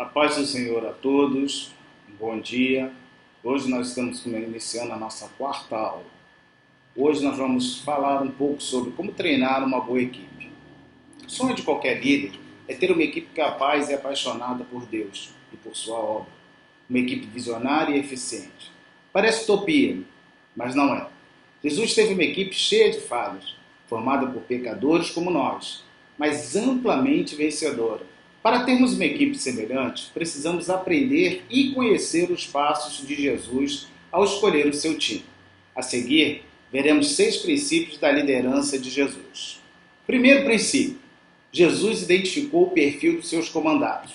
A paz do Senhor a todos, bom dia. Hoje nós estamos iniciando a nossa quarta aula. Hoje nós vamos falar um pouco sobre como treinar uma boa equipe. O sonho de qualquer líder é ter uma equipe capaz e apaixonada por Deus e por sua obra. Uma equipe visionária e eficiente. Parece utopia, mas não é. Jesus teve uma equipe cheia de falhas, formada por pecadores como nós, mas amplamente vencedora. Para termos uma equipe semelhante, precisamos aprender e conhecer os passos de Jesus ao escolher o seu time. A seguir, veremos 6 princípios da liderança de Jesus. Primeiro princípio: Jesus identificou o perfil dos seus comandados.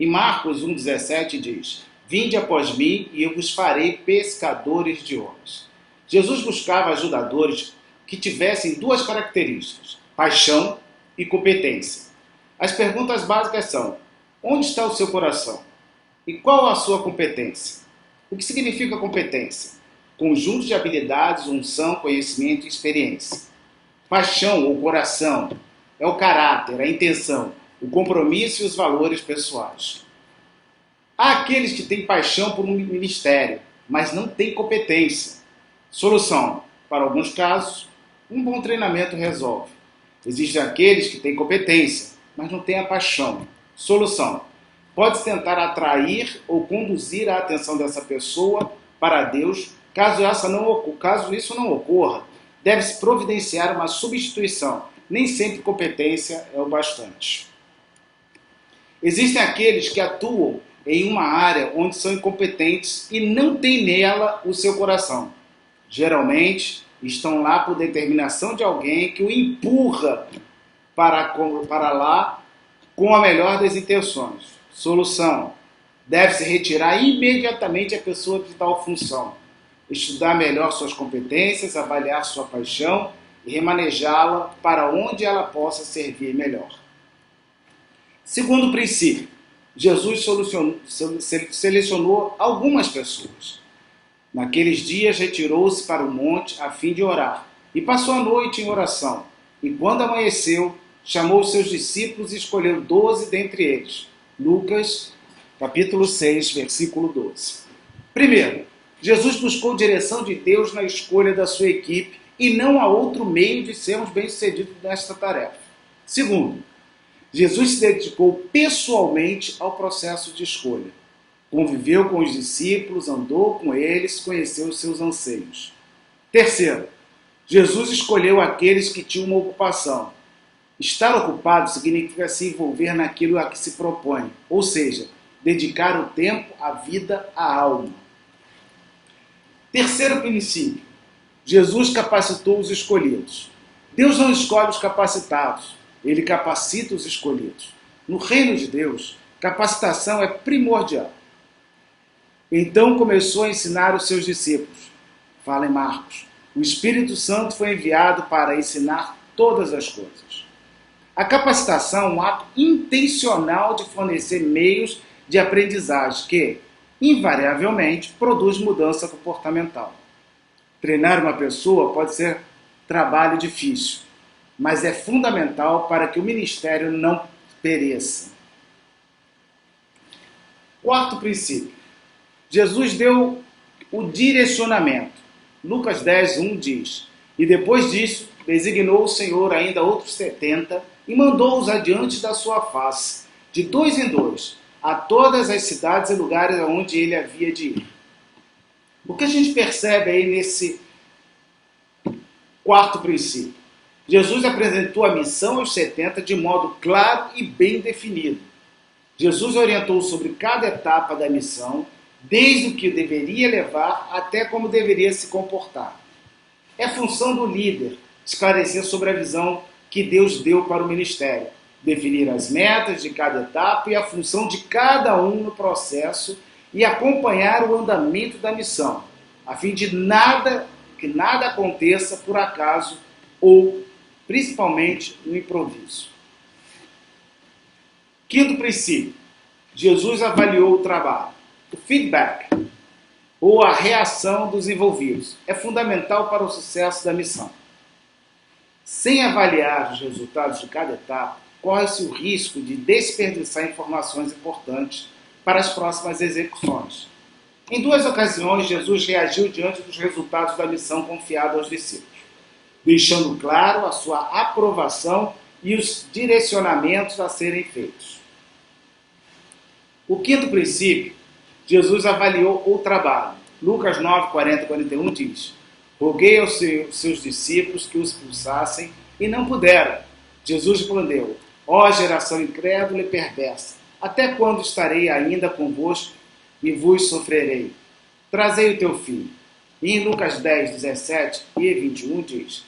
Em Marcos 1,17 diz: "Vinde após mim e eu vos farei pescadores de homens." Jesus buscava ajudadores que tivessem 2 características: paixão e competência. As perguntas básicas são: onde está o seu coração? E qual a sua competência? O que significa competência? Conjunto de habilidades, unção, conhecimento e experiência. Paixão ou coração é o caráter, a intenção, o compromisso e os valores pessoais. Há aqueles que têm paixão por um ministério, mas não têm competência. Solução: para alguns casos, um bom treinamento resolve. Existem aqueles que têm competência, mas não têm a paixão. Solução: pode tentar atrair ou conduzir a atenção dessa pessoa para Deus. Caso isso não ocorra, deve-se providenciar uma substituição. Nem sempre competência é o bastante. Existem aqueles que atuam em uma área onde são incompetentes e não têm nela o seu coração. Geralmente, estão lá por determinação de alguém que o empurra para lá com a melhor das intenções. Solução: deve-se retirar imediatamente a pessoa de tal função. Estudar melhor suas competências, avaliar sua paixão e remanejá-la para onde ela possa servir melhor. Segundo princípio: Jesus selecionou algumas pessoas. Naqueles dias retirou-se para o monte a fim de orar e passou a noite em oração. E quando amanheceu, chamou os seus discípulos e escolheu 12 dentre eles. Lucas, capítulo 6, versículo 12. Primeiro, Jesus buscou direção de Deus na escolha da sua equipe e não há outro meio de sermos bem-sucedidos nesta tarefa. Segundo, Jesus se dedicou pessoalmente ao processo de escolha. Conviveu com os discípulos, andou com eles, conheceu os seus anseios. Terceiro, Jesus escolheu aqueles que tinham uma ocupação. Estar ocupado significa se envolver naquilo a que se propõe, ou seja, dedicar o tempo, a vida, a alma. Terceiro princípio: Jesus capacitou os escolhidos. Deus não escolhe os capacitados, Ele capacita os escolhidos. No reino de Deus, capacitação é primordial. Então começou a ensinar os seus discípulos. Fala em Marcos: o Espírito Santo foi enviado para ensinar todas as coisas. A capacitação é um ato intencional de fornecer meios de aprendizagem que, invariavelmente, produz mudança comportamental. Treinar uma pessoa pode ser trabalho difícil, mas é fundamental para que o ministério não pereça. Quarto princípio: Jesus deu o direcionamento. Lucas 10, 1 diz: "E depois disso, designou o Senhor ainda outros 70 e mandou-os adiante da sua face, de 2 em 2, a todas as cidades e lugares aonde ele havia de ir." O que a gente percebe aí nesse quarto princípio? Jesus apresentou a missão aos 70 de modo claro e bem definido. Jesus orientou sobre cada etapa da missão, desde o que deveria levar até como deveria se comportar. É função do líder esclarecer sobre a visão que Deus deu para o ministério, definir as metas de cada etapa e a função de cada um no processo e acompanhar o andamento da missão, a fim de que nada aconteça por acaso ou, principalmente, no improviso. Quinto princípio: Jesus avaliou o trabalho. O feedback, ou a reação dos envolvidos, é fundamental para o sucesso da missão. Sem avaliar os resultados de cada etapa, corre-se o risco de desperdiçar informações importantes para as próximas execuções. Em 2 ocasiões, Jesus reagiu diante dos resultados da missão confiada aos discípulos, deixando claro a sua aprovação e os direcionamentos a serem feitos. O quinto princípio, Jesus avaliou o trabalho. Lucas 9, 40 e 41 diz: roguei aos seus discípulos que os expulsassem e não puderam. Jesus respondeu: ó geração incrédula e perversa, até quando estarei ainda convosco e vos sofrerei? Trazei o teu filho. E em Lucas 10, 17 e 21 diz: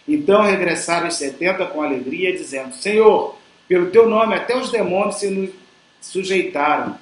então regressaram os 70 com alegria, dizendo: Senhor, pelo teu nome até os demônios se nos sujeitaram.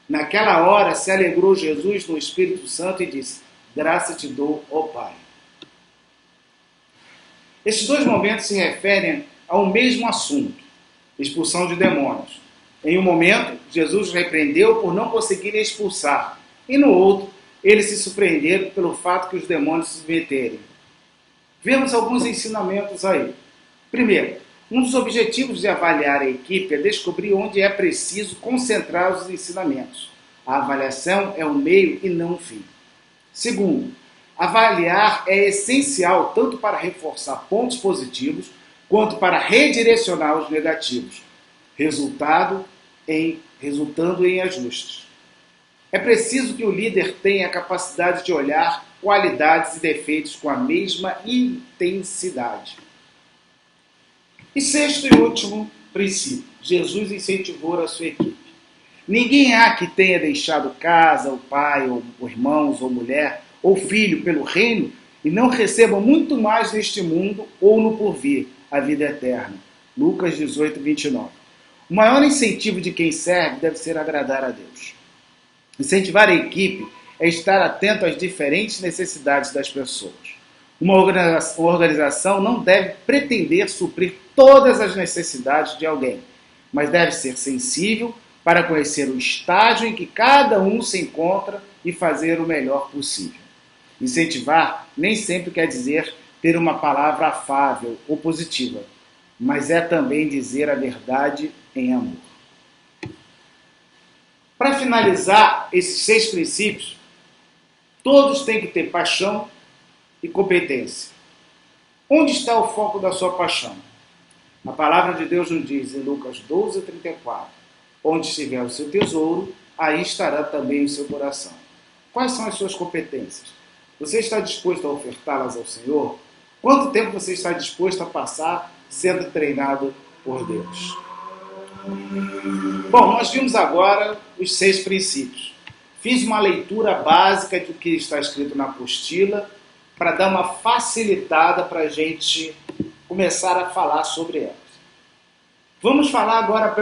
Naquela hora se alegrou Jesus no Espírito Santo e disse: graça te dou, ó Pai. Estes dois momentos se referem ao mesmo assunto, expulsão de demônios. Em um momento, Jesus repreendeu por não conseguirem expulsar, e no outro, eles se surpreenderam pelo fato que os demônios se meterem. Vemos alguns ensinamentos aí. Primeiro, um dos objetivos de avaliar a equipe é descobrir onde é preciso concentrar os ensinamentos. A avaliação é um meio e não um fim. Segundo, avaliar é essencial tanto para reforçar pontos positivos quanto para redirecionar os negativos, resultando em ajustes. É preciso que o líder tenha a capacidade de olhar qualidades e defeitos com a mesma intensidade. E sexto e último princípio, Jesus incentivou a sua equipe. Ninguém há que tenha deixado casa, o pai, ou irmãos, ou mulher, ou filho pelo reino e não receba muito mais neste mundo ou no porvir, a vida eterna. Lucas 18, 29. O maior incentivo de quem serve deve ser agradar a Deus. Incentivar a equipe é estar atento às diferentes necessidades das pessoas. Uma organização não deve pretender suprir todas as necessidades de alguém, mas deve ser sensível para conhecer o estágio em que cada um se encontra e fazer o melhor possível. Incentivar nem sempre quer dizer ter uma palavra afável ou positiva, mas é também dizer a verdade em amor. Para finalizar esses 6 princípios, todos têm que ter paixão e competência. Onde está o foco da sua paixão? A palavra de Deus nos diz em Lucas 12, 34, onde estiver o seu tesouro, aí estará também o seu coração. Quais são as suas competências? Você está disposto a ofertá-las ao Senhor? Quanto tempo você está disposto a passar sendo treinado por Deus? Bom, nós vimos agora os 6 princípios. Fiz uma leitura básica do que está escrito na apostila para dar uma facilitada para a gente começar a falar sobre elas. Vamos falar agora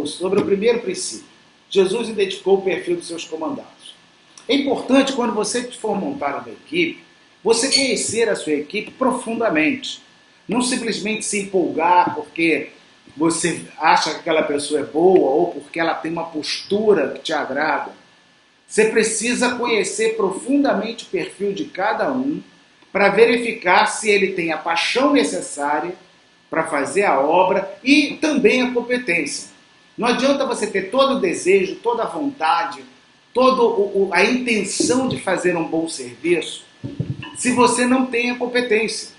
sobre o primeiro princípio. Jesus identificou o perfil dos seus comandados. É importante, quando você for montar uma equipe, você conhecer a sua equipe profundamente. Não simplesmente se empolgar porque você acha que aquela pessoa é boa ou porque ela tem uma postura que te agrada. Você precisa conhecer profundamente o perfil de cada um para verificar se ele tem a paixão necessária para fazer a obra e também a competência. Não adianta você ter todo o desejo, toda a vontade, toda a intenção de fazer um bom serviço se você não tem a competência.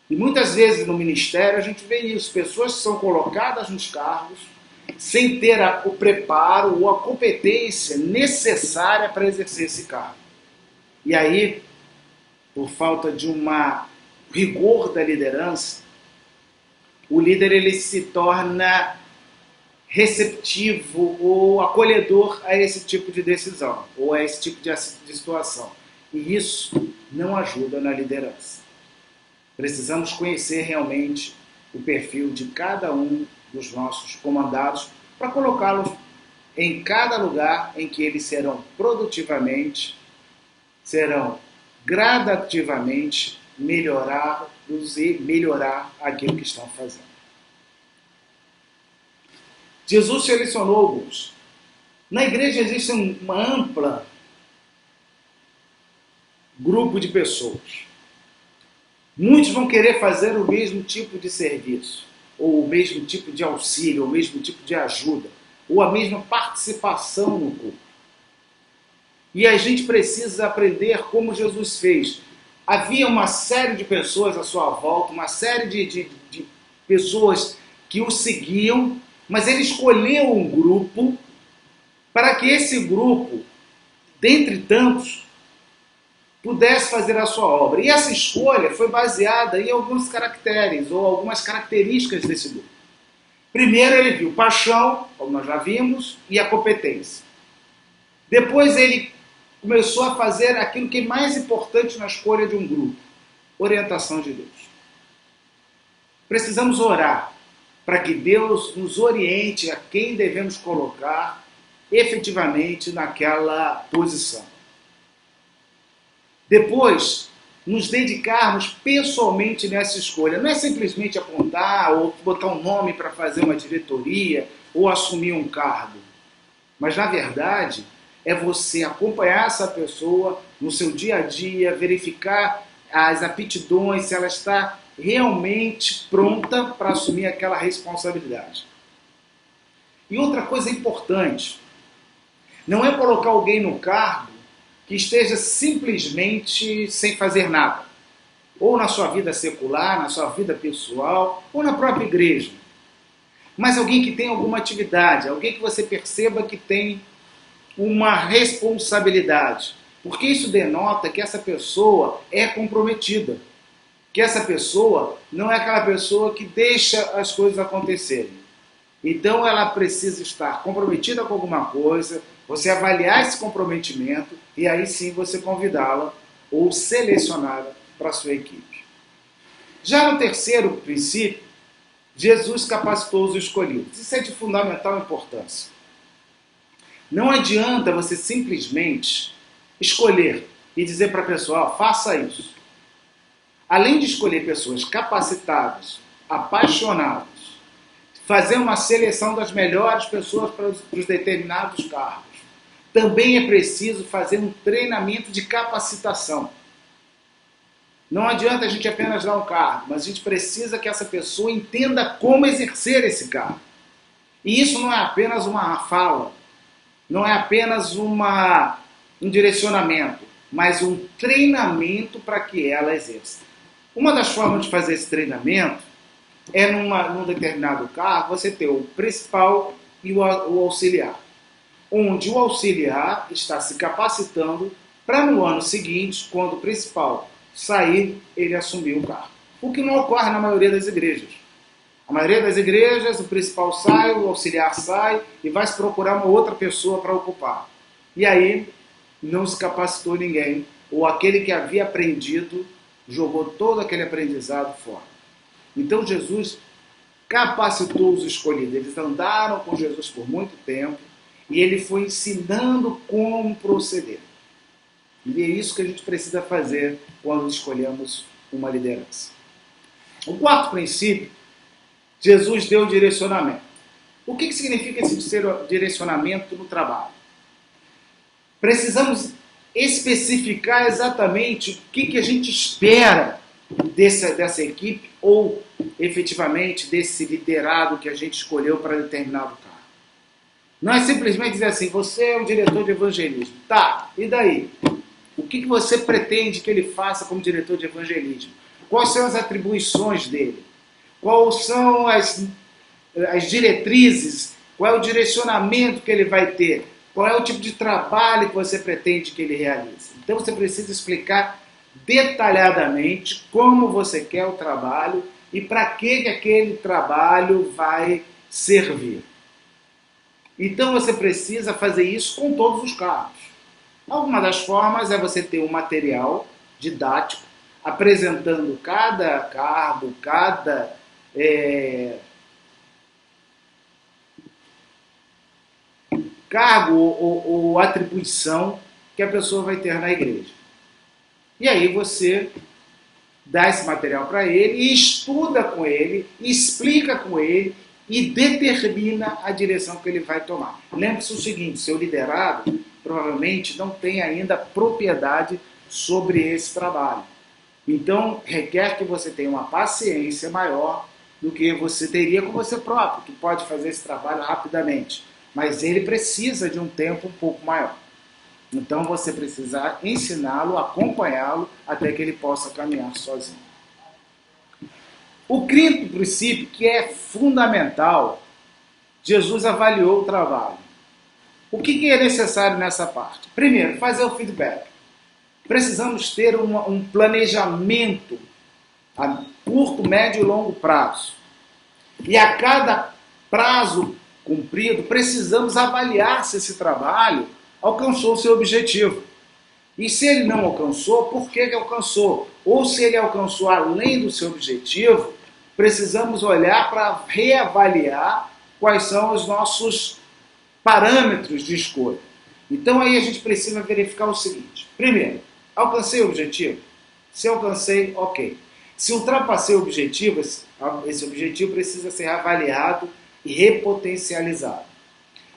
E muitas vezes no ministério a gente vê isso, pessoas que são colocadas nos cargos sem ter o preparo ou a competência necessária para exercer esse cargo. E aí, por falta de uma rigor da liderança, o líder ele se torna receptivo ou acolhedor a esse tipo de decisão ou a esse tipo de situação. E isso não ajuda na liderança. Precisamos conhecer realmente o perfil de cada um dos nossos comandados para colocá-los em cada lugar em que eles serão gradativamente melhorar aquilo que estão fazendo. Jesus selecionou alguns. Na igreja existe uma ampla grupo de pessoas. Muitos vão querer fazer o mesmo tipo de serviço. ou o mesmo tipo de auxílio, ou o mesmo tipo de ajuda, ou a mesma participação no culto. E a gente precisa aprender como Jesus fez. Havia uma série de pessoas à sua volta, uma série de pessoas que o seguiam, mas ele escolheu um grupo para que esse grupo, dentre tantos, pudesse fazer a sua obra. E essa escolha foi baseada em alguns caracteres, ou algumas características desse grupo. Primeiro ele viu paixão, como nós já vimos, e a competência. Depois ele começou a fazer aquilo que é mais importante na escolha de um grupo, orientação de Deus. Precisamos orar para que Deus nos oriente a quem devemos colocar efetivamente naquela posição. Depois, nos dedicarmos pessoalmente nessa escolha. Não é simplesmente apontar ou botar um nome para fazer uma diretoria ou assumir um cargo. Mas, na verdade, é você acompanhar essa pessoa no seu dia a dia, verificar as aptidões, se ela está realmente pronta para assumir aquela responsabilidade. E outra coisa importante, não é colocar alguém no cargo que esteja simplesmente sem fazer nada. Ou na sua vida secular, na sua vida pessoal, ou na própria igreja. Mas alguém que tem alguma atividade, alguém que você perceba que tem uma responsabilidade. Porque isso denota que essa pessoa é comprometida. Que essa pessoa não é aquela pessoa que deixa as coisas acontecerem. Então ela precisa estar comprometida com alguma coisa, você avaliar esse comprometimento e aí sim você convidá-la ou selecioná-la para a sua equipe. Já no terceiro princípio, Jesus capacitou os escolhidos. Isso é de fundamental importância. Não adianta você simplesmente escolher e dizer para a pessoa, faça isso. Além de escolher pessoas capacitadas, apaixonadas, fazer uma seleção das melhores pessoas para os determinados cargos, também é preciso fazer um treinamento de capacitação. Não adianta a gente apenas dar um cargo, mas a gente precisa que essa pessoa entenda como exercer esse cargo. E isso não é apenas uma fala, não é apenas um direcionamento, mas um treinamento para que ela exerça. Uma das formas de fazer esse treinamento é num determinado cargo você ter o principal e o auxiliar. Onde o auxiliar está se capacitando para no ano seguinte, quando o principal sair, ele assumir o cargo. O que não ocorre na maioria das igrejas. A maioria das igrejas, o principal sai, o auxiliar sai e vai se procurar uma outra pessoa para ocupar. E aí não se capacitou ninguém, ou aquele que havia aprendido jogou todo aquele aprendizado fora. Então Jesus capacitou os escolhidos. Eles andaram com Jesus por muito tempo e ele foi ensinando como proceder. E é isso que a gente precisa fazer quando escolhemos uma liderança. O quarto princípio, Jesus deu direcionamento. O que significa esse direcionamento no trabalho? Precisamos especificar exatamente o que a gente espera dessa equipe ou, efetivamente, desse liderado que a gente escolheu para determinado cargo. Não é simplesmente dizer assim, você é o diretor de evangelismo. Tá, e daí? O que você pretende que ele faça como diretor de evangelismo? Quais são as atribuições dele? Quais são as diretrizes? Qual é o direcionamento que ele vai ter? Qual é o tipo de trabalho que você pretende que ele realize? Então você precisa explicar detalhadamente como você quer o trabalho e para que aquele trabalho vai servir. Então você precisa fazer isso com todos os cargos. Alguma das formas é você ter um material didático apresentando cada cargo, cada cargo ou atribuição que a pessoa vai ter na igreja. E aí você dá esse material para ele e estuda com ele, explica com ele e determina a direção que ele vai tomar. Lembre-se o seguinte, seu liderado provavelmente não tem ainda propriedade sobre esse trabalho. Então, requer que você tenha uma paciência maior do que você teria com você próprio, que pode fazer esse trabalho rapidamente. Mas ele precisa de um tempo um pouco maior. Então você precisa ensiná-lo, acompanhá-lo, até que ele possa caminhar sozinho. O quinto princípio, que é fundamental, Jesus avaliou o trabalho. O que é necessário nessa parte? Primeiro, fazer o feedback. Precisamos ter um planejamento a curto, médio e longo prazo. E a cada prazo cumprido, precisamos avaliar se esse trabalho alcançou o seu objetivo. E se ele não alcançou, por que alcançou? Ou se ele alcançou além do seu objetivo, precisamos olhar para reavaliar quais são os nossos parâmetros de escolha. Então aí a gente precisa verificar o seguinte. Primeiro, alcancei o objetivo? Se alcancei, ok. Se ultrapassei o objetivo, esse objetivo precisa ser avaliado e repotencializado.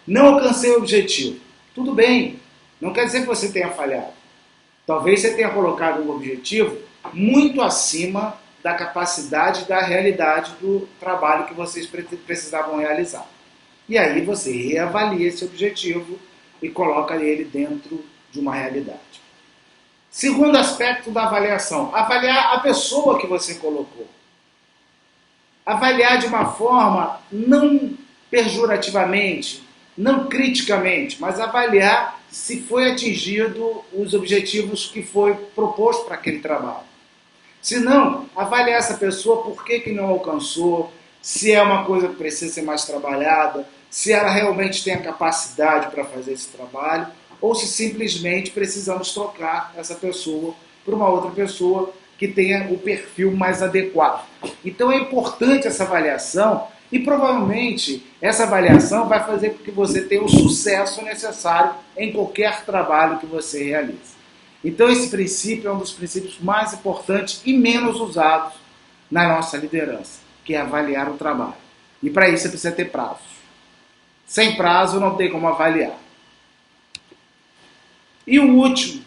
Não alcancei o objetivo. Tudo bem, não quer dizer que você tenha falhado. Talvez você tenha colocado um objetivo muito acima da capacidade, da realidade do trabalho que vocês precisavam realizar. E aí você reavalia esse objetivo e coloca ele dentro de uma realidade. Segundo aspecto da avaliação, avaliar a pessoa que você colocou. Avaliar de uma forma não pejorativamente, não criticamente, mas avaliar se foi atingido os objetivos que foi proposto para aquele trabalho. Se não, avaliar essa pessoa por que não alcançou, se é uma coisa que precisa ser mais trabalhada, se ela realmente tem a capacidade para fazer esse trabalho, ou se simplesmente precisamos trocar essa pessoa por uma outra pessoa que tenha o perfil mais adequado. Então é importante essa avaliação e provavelmente essa avaliação vai fazer com que você tenha o sucesso necessário em qualquer trabalho que você realize. Então esse princípio é um dos princípios mais importantes e menos usados na nossa liderança, que é avaliar o trabalho. E para isso você precisa ter prazos. Sem prazo não tem como avaliar. E o último,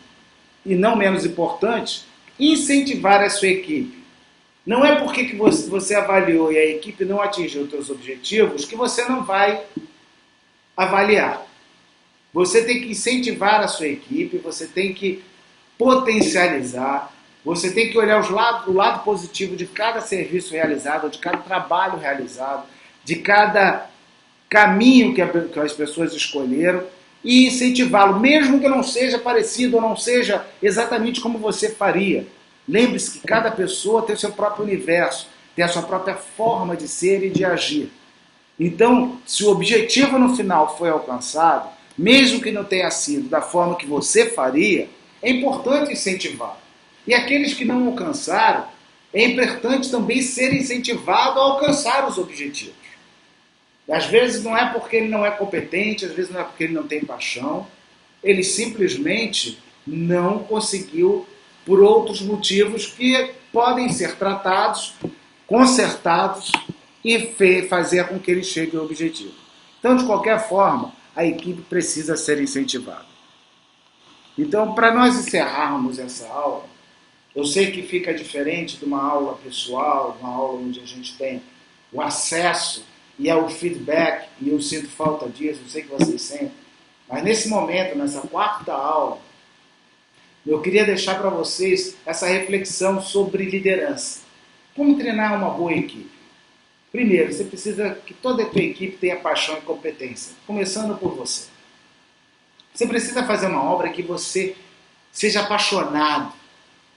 e não menos importante, incentivar a sua equipe. Não é porque que você avaliou e a equipe não atingiu os seus objetivos que você não vai avaliar. Você tem que incentivar a sua equipe, você tem que potencializar, você tem que olhar o lado positivo de cada serviço realizado, de cada trabalho realizado, de cada caminho que as pessoas escolheram e incentivá-lo, mesmo que não seja parecido ou não seja exatamente como você faria. Lembre-se que cada pessoa tem o seu próprio universo, tem a sua própria forma de ser e de agir. Então, se o objetivo no final foi alcançado, mesmo que não tenha sido da forma que você faria, é importante incentivar. E aqueles que não alcançaram, é importante também ser incentivado a alcançar os objetivos. Às vezes não é porque ele não é competente, às vezes não é porque ele não tem paixão, ele simplesmente não conseguiu por outros motivos que podem ser tratados, consertados e fazer com que ele chegue ao objetivo. Então, de qualquer forma, a equipe precisa ser incentivada. Então, para nós encerrarmos essa aula, eu sei que fica diferente de uma aula pessoal, uma aula onde a gente tem o acesso e é o feedback, e eu sinto falta disso, eu sei que vocês sentem, mas nesse momento, nessa quarta aula, eu queria deixar para vocês essa reflexão sobre liderança. Como treinar uma boa equipe? Primeiro, você precisa que toda a tua equipe tenha paixão e competência, começando por você. Você precisa fazer uma obra que você seja apaixonado.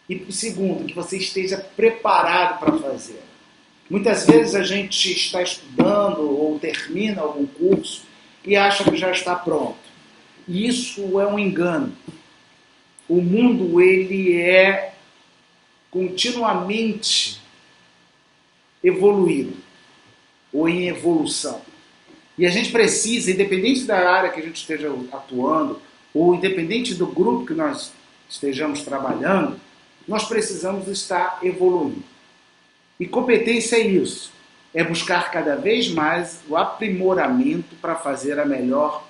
E segundo, que você esteja preparado para fazer. Muitas vezes a gente está estudando ou termina algum curso e acha que já está pronto. E isso é um engano. O mundo, ele é continuamente evoluído ou em evolução. E a gente precisa, independente da área que a gente esteja atuando ou independente do grupo que nós estejamos trabalhando, nós precisamos estar evoluindo. E competência é isso, é buscar cada vez mais o aprimoramento para fazer a melhor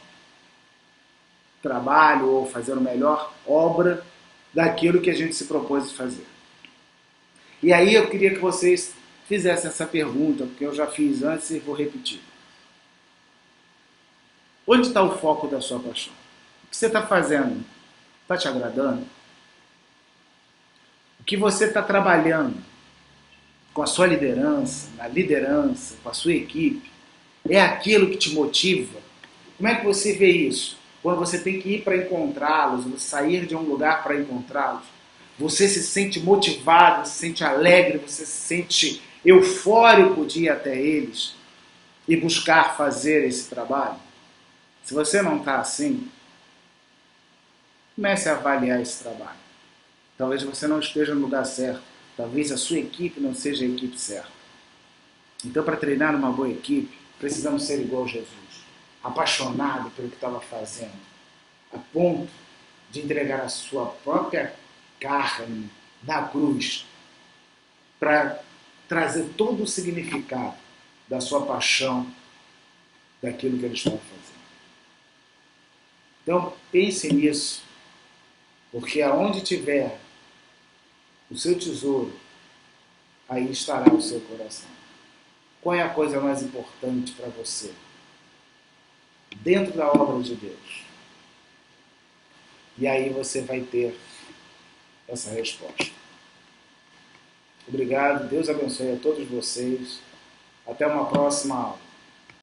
trabalho ou fazer a melhor obra daquilo que a gente se propôs a fazer. E aí eu queria que vocês fizesse essa pergunta, porque eu já fiz antes e vou repetir. Onde está o foco da sua paixão? O que você está fazendo? Está te agradando? O que você está trabalhando com a sua liderança, na liderança, com a sua equipe, é aquilo que te motiva? Como é que você vê isso? Quando você tem que ir para encontrá-los, você sair de um lugar para encontrá-los, você se sente motivado, se sente alegre, você se sente eufórico de ir até eles e buscar fazer esse trabalho? Se você não está assim, comece a avaliar esse trabalho. Talvez você não esteja no lugar certo. Talvez a sua equipe não seja a equipe certa. Então, para treinar uma boa equipe, precisamos ser igual a Jesus. Apaixonado pelo que estava fazendo. A ponto de entregar a sua própria carne na cruz. Para trazer todo o significado da sua paixão, daquilo que ele estava fazendo. Então, pense nisso. Porque aonde tiver o seu tesouro, aí estará o seu coração. Qual é a coisa mais importante para você? Dentro da obra de Deus. E aí você vai ter essa resposta. Obrigado, Deus abençoe a todos vocês. Até uma próxima aula.